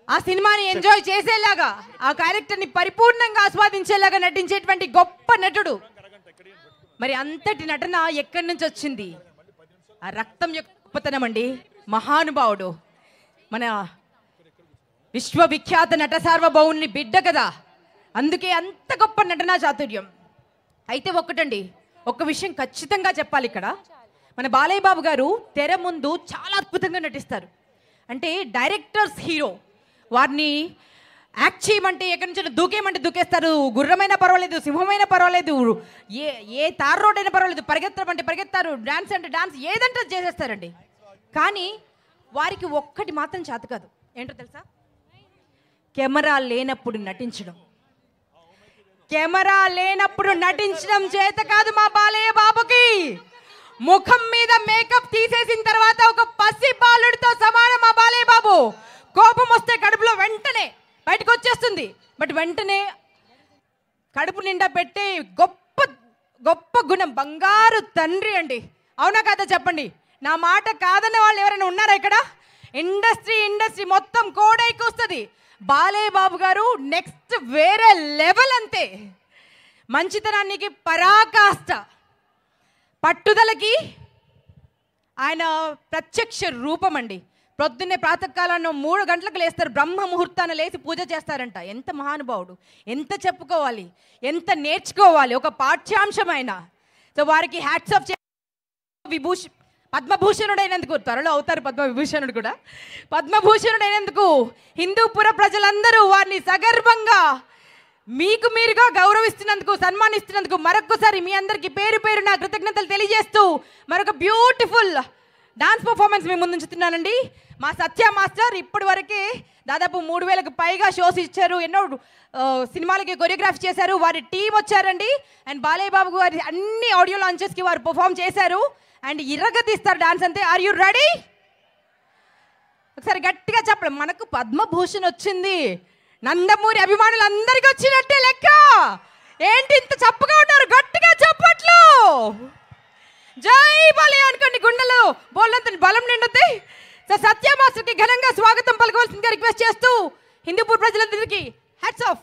ఆ సినిమాని ఎంజాయ్ చేసేలాగా, ఆ క్యారెక్టర్ని పరిపూర్ణంగా ఆస్వాదించేలాగా నటించేటువంటి గొప్ప నటుడు. మరి అంతటి నటన ఎక్కడి నుంచి వచ్చింది? ఆ రక్తం యొక్క గొప్పతనం అండి. మహానుభావుడు, మన విశ్వవిఖ్యాత నట సార్వభౌముని బిడ్డ కదా, అందుకే అంత గొప్ప నటనా చాతుర్యం. అయితే ఒక్కటండి, ఒక్క విషయం ఖచ్చితంగా చెప్పాలి ఇక్కడ. మన బాలయ్య బాబు గారు తెర ముందు చాలా అద్భుతంగా నటిస్తారు. అంటే డైరెక్టర్స్ హీరో, వారిని యాక్ట్ చేయమంటే ఎక్కడి నుంచి దూకేయమంటే దూకేస్తారు. గుర్రమైనా పర్వాలేదు, సింహమైనా పర్వాలేదు, ఏ తార్ రోడ్ అయినా పర్వాలేదు, పరిగెత్తమంటే పరిగెత్తారు, డాన్స్ అంటే డాన్స్, ఏదంటే చేసేస్తారండి. కానీ వారికి ఒక్కటి మాత్రం చేత కాదు. ఏంటో తెలుసా? కెమెరా లేనప్పుడు నటించడం. కెమెరా లేనప్పుడు నటించడం చేత కాదు మా బాలయ్య బాబుకి. ముఖం మీద మేకప్ తీసేసిన తర్వాత ఒక పసి బాలుడితో సమానం మా బాలయ్య బాబు. కోపం వస్తే కడుపులో వెంటనే బయటకు వచ్చేస్తుంది, బట్ వెంటనే కడుపు నిండా పెట్టే గొప్ప గొప్ప గుణం, బంగారు తండ్రి అండి. అవునా కాదా చెప్పండి? నా మాట కాదన్న వాళ్ళు ఎవరైనా ఉన్నారా ఇక్కడ? ఇండస్ట్రీ మొత్తం కోడైకి వస్తుంది. బాలయ్య బాబు గారు నెక్స్ట్ వేరే లెవెల్ అంతే. మంచితనానికి పరాకాష్ట, పట్టుదలకి ఆయన ప్రత్యక్ష రూపం అండి. ప్రొద్దున్నే ప్రాతకాలంలో 3 గంటలకు లేస్తారు, బ్రహ్మ ముహూర్తాన లేచి పూజ చేస్తారంట. ఎంత మహానుభావుడు, ఎంత చెప్పుకోవాలి, ఎంత నేర్చుకోవాలి ఒక పాఠ్యాంశమైన. సో వారికి హ్యాట్స్ ఆఫ్. పద్మభూషణుడైనందుకు, త్వరలో అవుతారు పద్మవిభూషణుడు కూడా, పద్మభూషణుడైనందుకు హిందూపుర ప్రజలందరూ వారిని సగర్వంగా మీకు మీరుగా గౌరవిస్తున్నందుకు, సన్మానిస్తున్నందుకు మరొకసారి మీ అందరికీ పేరు పేరు నా కృతజ్ఞతలు తెలియజేస్తూ మరొక బ్యూటిఫుల్ డాన్స్ పర్ఫార్మెన్స్ మేము ముందుంచుతున్నానండి. మా సత్య మాస్టర్ ఇప్పటి వరకే దాదాపు 3000కు పైగా షోస్ ఇచ్చారు, ఎన్నో సినిమాలకి కొరియోగ్రాఫీ చేశారు. వారి టీం వచ్చారండి. అండ్ బాలయ్య బాబు గారి అన్ని ఆడియో లాంచెస్కి వారు పర్ఫామ్ చేశారు. అండ్ ఇరగదీస్తారు డాన్స్ అంతే. Are you ready? ఒకసారి గట్టిగా చెప్పండి. మనకు పద్మభూషణ్ వచ్చింది, నందమూరి అభిమానులు అందరికీ వచ్చినట్టే లెక్క. ఏంటి ఇంత చప్పగా ఉన్నారు? గట్టిగా చెప్పట్లు. జై బాలయ్య అనుకోండి, గుండెలో బోల్నంత బలం నిండుద్ది. సో సత్య మాస్టర్కి ఘనంగా స్వాగతం పలకవలసిందిగా రిక్వెస్ట్ చేస్తూ హిందూపూర్ ప్రజలందరికీ హ్యాట్స్ ఆఫ్.